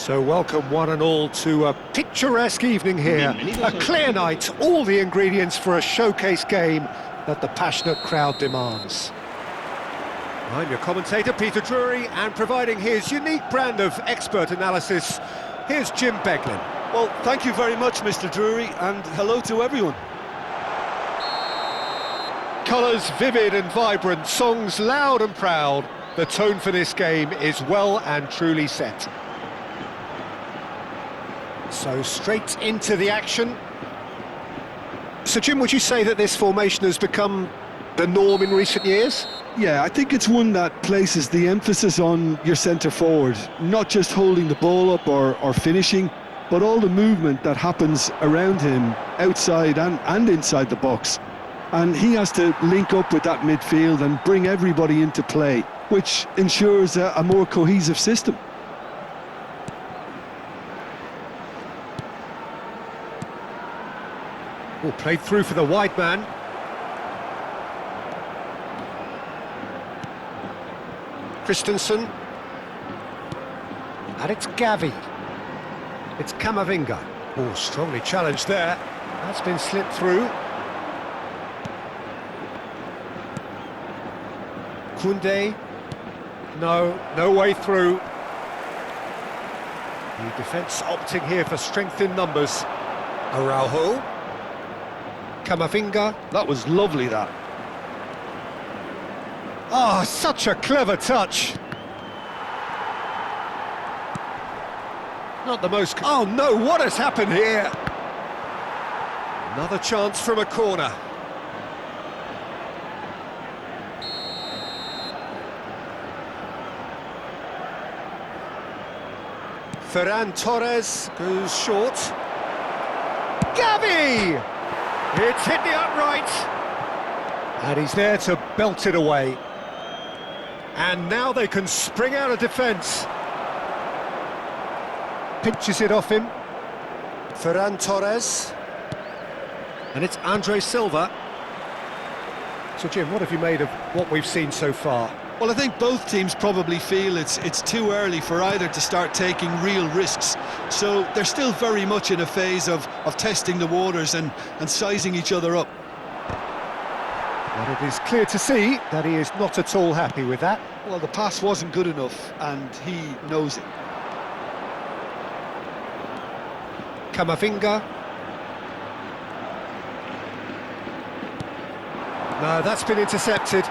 So welcome one and all to a picturesque evening here, a clear night, all the ingredients for a showcase game that the passionate crowd demands. I'm your commentator Peter Drury, and providing his unique brand of expert analysis, here's Jim Beglin. Well, thank you very much, Mr. Drury, and hello to everyone. Colours vivid and vibrant, songs loud and proud. The tone for this game is well and truly set. So straight into the action. So Jim, would you say that this formation has become the norm in recent years? Yeah, I think it's one that places the emphasis on your centre forward, not just holding the ball up or finishing, but all the movement that happens around him, outside and inside the box. And he has to link up with that midfield and bring everybody into play, which ensures a more cohesive system. Oh, played through for the wide man. Christensen. And it's Gavi. It's Camavinga. Oh, strongly challenged there. That's been slipped through. Koundé. No way through. The defence opting here for strength in numbers. Araujo. Camavinga. That was lovely, that. Oh, such a clever touch. Not the most... Oh no, what has happened here? Another chance from a corner. Ferran Torres goes short. Gavi! It's hit the upright. And he's there to belt it away. And now they can spring out of defence. Pinches it off him. Ferran Torres. And it's Andre Silva. So Jim, what have you made of what we've seen so far? Well, I think both teams probably feel it's too early for either to start taking real risks. So they're still very much in a phase of testing the waters and sizing each other up. But it is clear to see that he is not at all happy with that. Well, the pass wasn't good enough, and he knows it. Camavinga. No, that's been intercepted.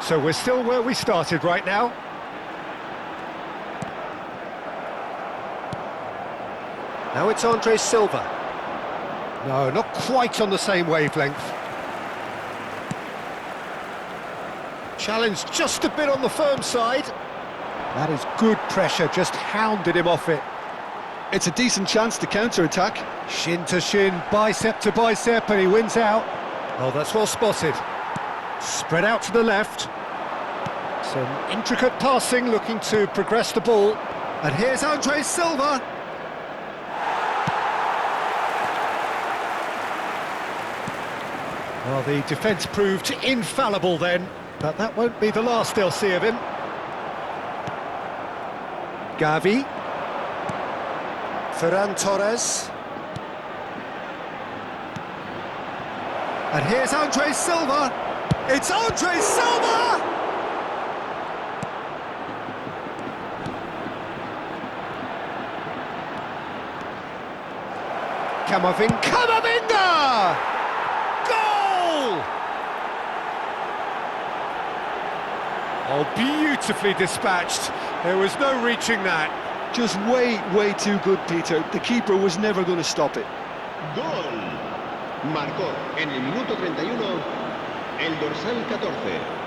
So we're still where we started right now. Now it's Andre Silva. No, not quite on the same wavelength. Challenge just a bit on the firm side. That is good pressure, just hounded him off it. It's a decent chance to counter-attack. Shin to shin, bicep to bicep, and he wins out. Oh, that's well spotted. Spread out to the left. Some intricate passing, looking to progress the ball. And here's Andre Silva. Well, the defence proved infallible then, but that won't be the last they'll see of him. Gavi. Ferran Torres. And here's Andre Silva. It's Andre Silva! Camavinga! Goal! Oh, beautifully dispatched. There was no reaching that. Just way too good, Peter. The keeper was never going to stop it. Gol. Marcó en el minuto 31 el dorsal 14.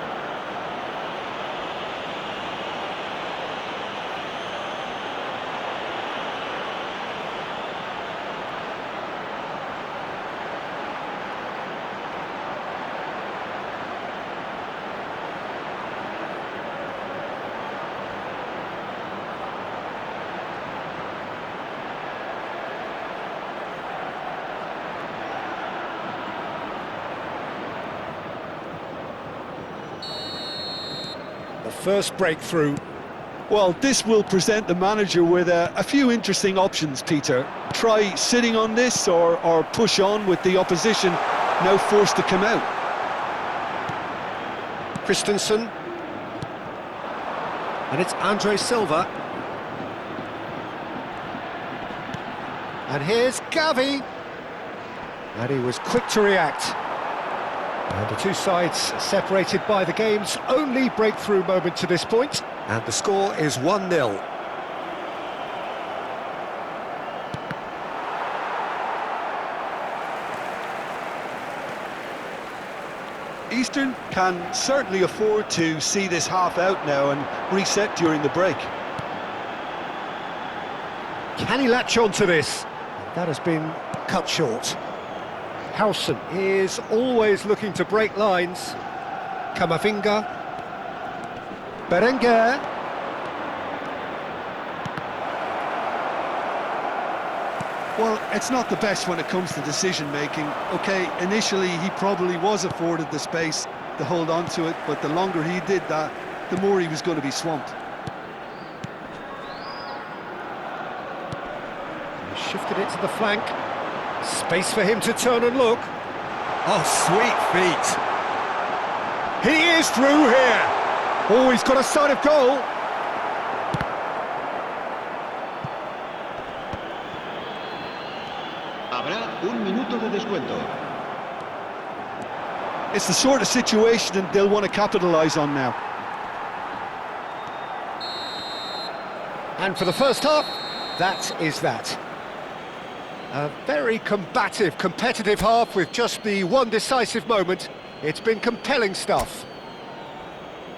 The first breakthrough. Well, this will present the manager with a few interesting options, Peter. Try sitting on this or push on with the opposition now forced to come out. Christensen. And it's Andre Silva. And here's Gavi. And he was quick to react. And the two sides separated by the game's only breakthrough moment to this point. And the score is 1-0. Eastern can certainly afford to see this half out now and reset during the break. Can he latch on to this? That has been cut short. Howson is always looking to break lines. Camavinga. Berenguer. Well, it's not the best when it comes to decision-making. OK, initially he probably was afforded the space to hold on to it, but the longer he did that, the more he was going to be swamped. He shifted it to the flank. Space for him to turn and look. Oh, sweet feet. He is through here. Oh, he's got a sight of goal. Habrá un minuto de descuento. It's the sort of situation that they'll want to capitalise on now. And for the first half, that is that. A very combative, competitive half with just the one decisive moment. It's been compelling stuff.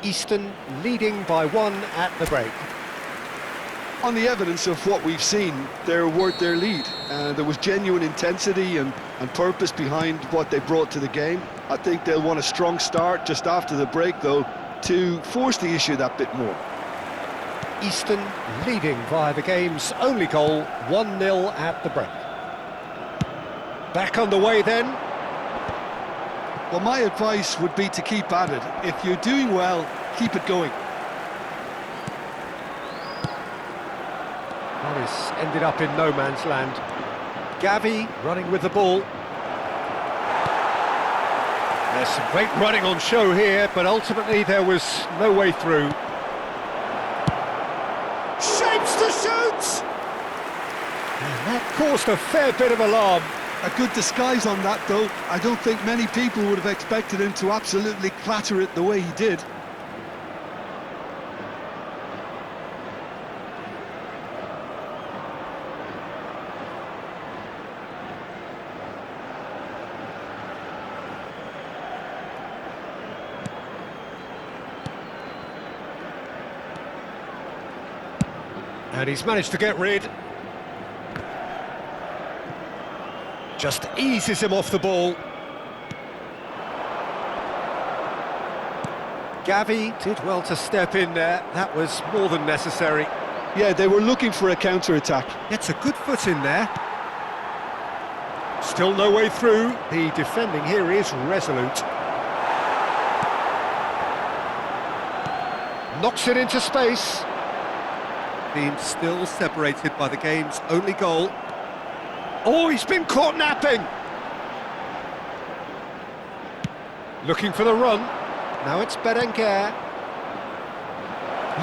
Eastern leading by 1 at the break. On the evidence of what we've seen, they're worth their lead. There was genuine intensity and purpose behind what they brought to the game. I think they'll want a strong start just after the break, though, to force the issue that bit more. Eastern leading via the game's only goal, 1-0 at the break. Back on the way then. Well, my advice would be to keep at it. If you're doing well, keep it going. That has ended up in no man's land. Gavi running with the ball. There's some great running on show here, but ultimately there was no way through. Shapes to shoot! And that caused a fair bit of alarm. A good disguise on that, though. I don't think many people would have expected him to absolutely clatter it the way he did. And he's managed to get rid. Just eases him off the ball. Gavi did well to step in there. That was more than necessary. Yeah, they were looking for a counter-attack. Gets a good foot in there. Still no way through. The defending here is resolute. Knocks it into space. Being still separated by the game's only goal. Oh, he's been caught napping! Looking for the run. Now it's Berenguer.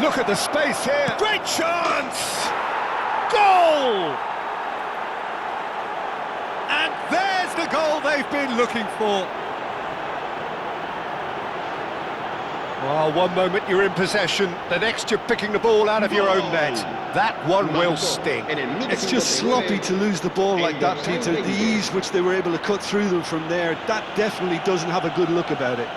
Look at the space here. Great chance! Goal! And there's the goal they've been looking for. Well, one moment you're in possession, the next you're picking the ball out of your own net. That one will sting. It's just sloppy to lose the ball like that, Peter. The ease which they were able to cut through them from there, that definitely doesn't have a good look about it.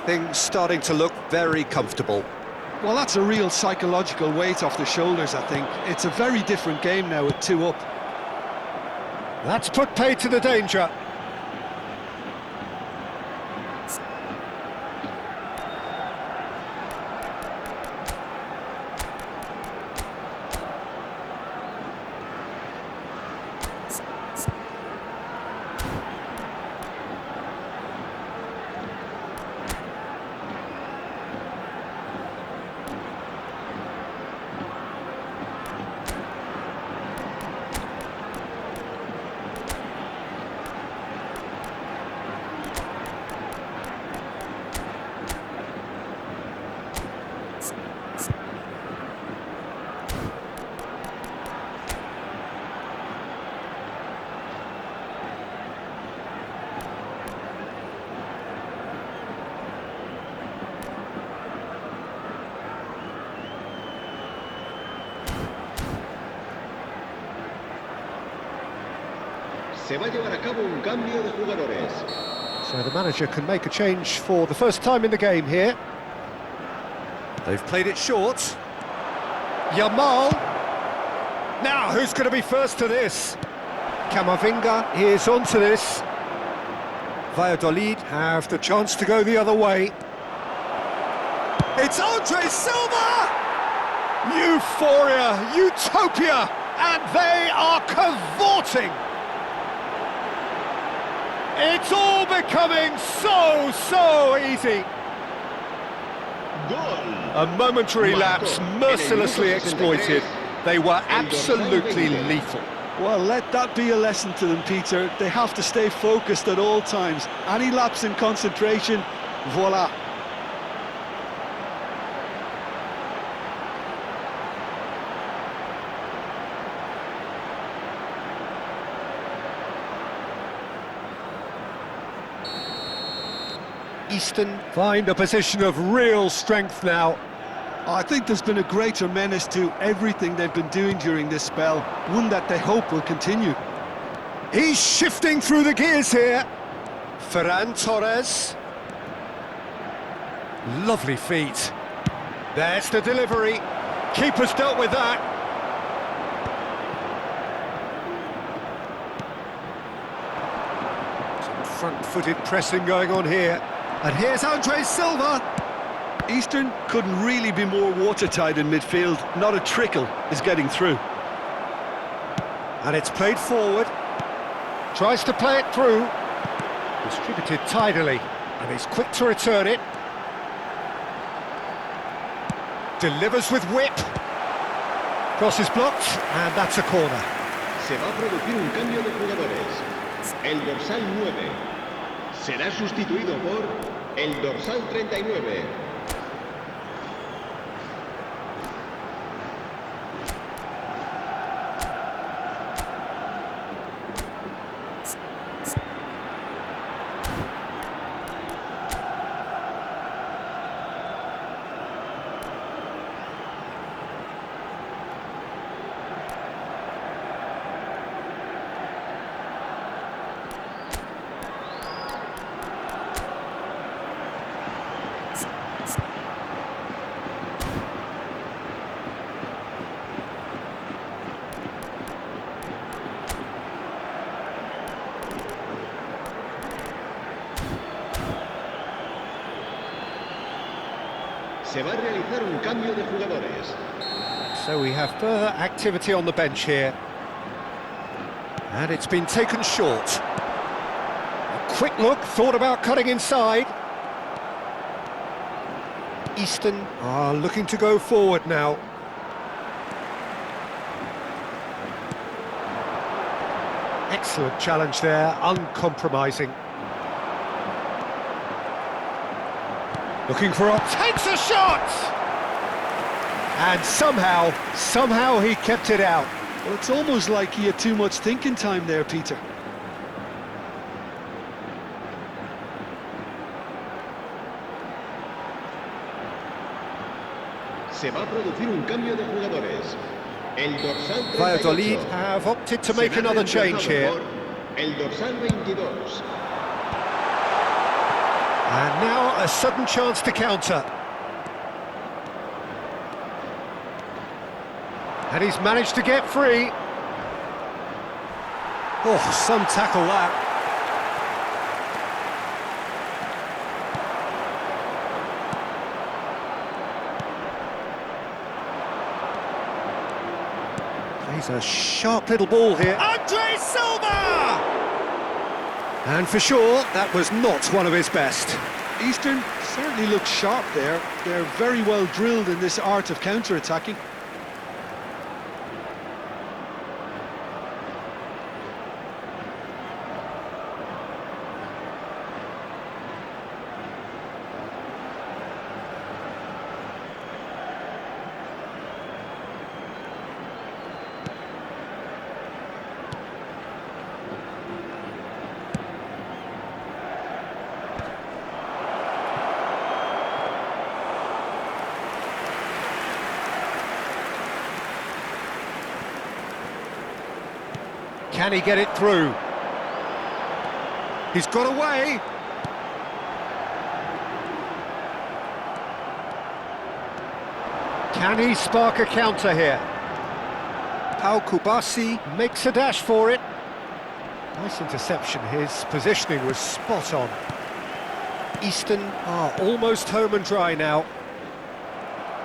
Things starting to look very comfortable. Well, that's a real psychological weight off the shoulders, I think. It's a very different game now with 2 up. That's put paid to the danger. Se va a llevar a cabo un cambio de jugadores. So the manager can make a change for the first time in the game here. They've played it short. Yamal. Now, who's going to be first to this? Camavinga is onto this. Valladolid have the chance to go the other way. It's Andre Silva! Euphoria, utopia, and they are cavorting. It's all becoming so easy. Gol. A momentary lapse mercilessly exploited. They were absolutely lethal. Well, let that be a lesson to them, Peter. They have to stay focused at all times. Any lapse in concentration, voila. Easton find a position of real strength now. I think there's been a greater menace to everything they've been doing during this spell, one that they hope will continue. He's shifting through the gears here. Ferran Torres. Lovely feet. There's the delivery. Keeper's dealt with that. Some front-footed pressing going on here. And here's Andre Silva. Eastern couldn't really be more watertight in midfield. Not a trickle is getting through. And it's played forward. Tries to play it through. Distributed tidily. And he's quick to return it. Delivers with whip. Cross is blocked, and that's a corner. Se va a producir un cambio de jugadores. El dorsal 9 será sustituido por el dorsal 39. Se va a realizar un cambio de jugadores. So we have further activity on the bench here. And it's been taken short. A quick look, thought about cutting inside. Easton are looking to go forward now. Excellent challenge there, uncompromising. Looking for takes a shot! And somehow he kept it out. Well, it's almost like he had too much thinking time there, Peter. Se va a producir un cambio de jugadores. El dorsal 38 Valladolid have opted to make será another change here. por el dorsal 22. And now a sudden chance to counter. And he's managed to get free. Oh, some tackle that. Plays a sharp little ball here. Andre Silva! And for sure, that was not one of his best. Eastern certainly looks sharp there. They're very well drilled in this art of counter-attacking. Can he get it through? He's got away. Can he spark a counter here? Pau Kubasi makes a dash for it. Nice interception. His positioning was spot on. Easton are almost home and dry now.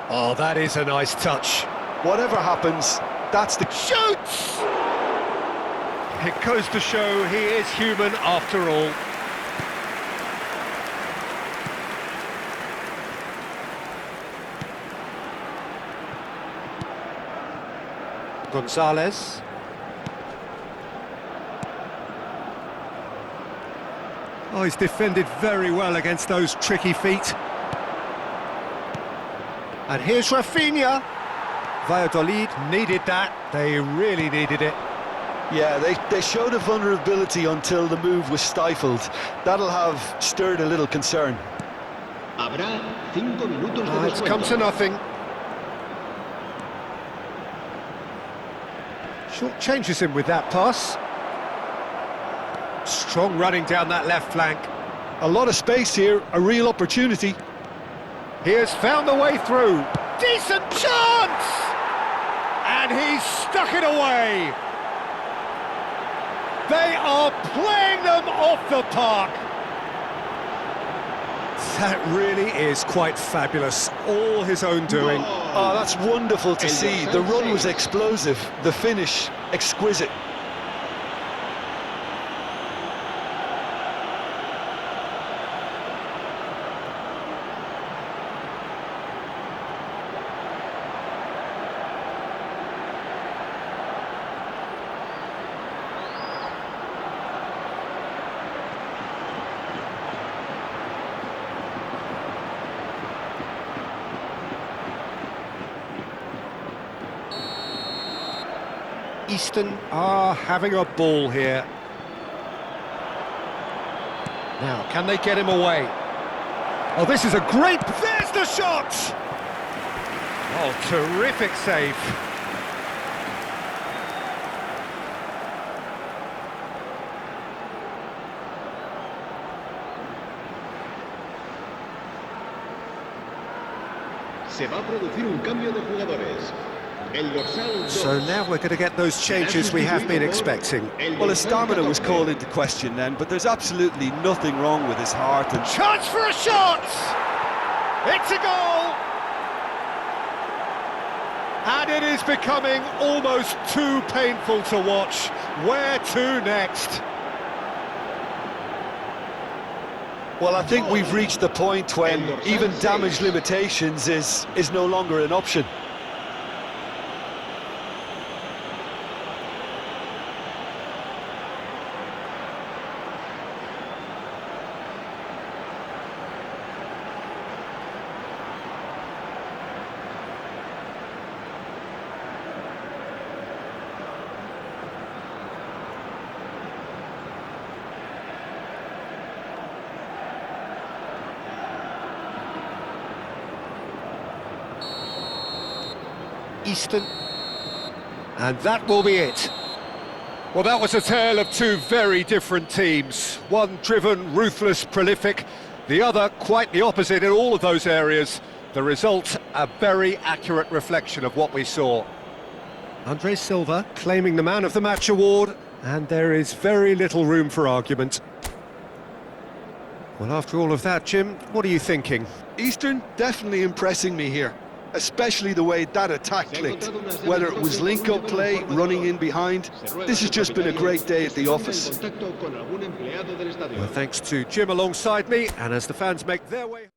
Oh, that is a nice touch. Whatever happens, that's the... Shoots! It goes to show he is human after all. Gonzalez. Oh, he's defended very well against those tricky feet. And here's Rafinha. Valladolid needed that. They really needed it. Yeah, they showed a vulnerability until the move was stifled. That'll have stirred a little concern. Habrá 5 minutos de It's come to descuento. nothing. Short changes him with that pass. Strong running down that left flank. A lot of space here, a real opportunity. He has found the way through. Decent chance! And he's stuck it away. They are playing them off the park. That really is quite fabulous. All his own doing. Oh, that's wonderful to see. The run was explosive, the finish exquisite. Easton are having a ball here. Now, can they get him away? Oh, this is a great... There's the shot! Oh, terrific save. Se va a producir un cambio de jugadores. El dorsal 2. So now we're going to get those changes we have been expecting. Well, his stamina was called into question then, but there's absolutely nothing wrong with his heart and... Chance for a shot! It's a goal! And it is becoming almost too painful to watch. Where to next? Well, I think we've reached the point when even damage limitations is no longer an option. Easton, and that will be it. Well, that was a tale of two very different teams. One driven, ruthless, prolific, the other quite the opposite in all of those areas. The result, a very accurate reflection of what we saw. Andre Silva claiming the Man of the Match award, and there is very little room for argument. Well, after all of that, Jim, what are you thinking? Eastern definitely impressing me here, especially the way that attack clicked. Whether it was link-up play, running in behind, this has just been a great day at the office. Well, thanks to Jim alongside me, and as the fans make their way...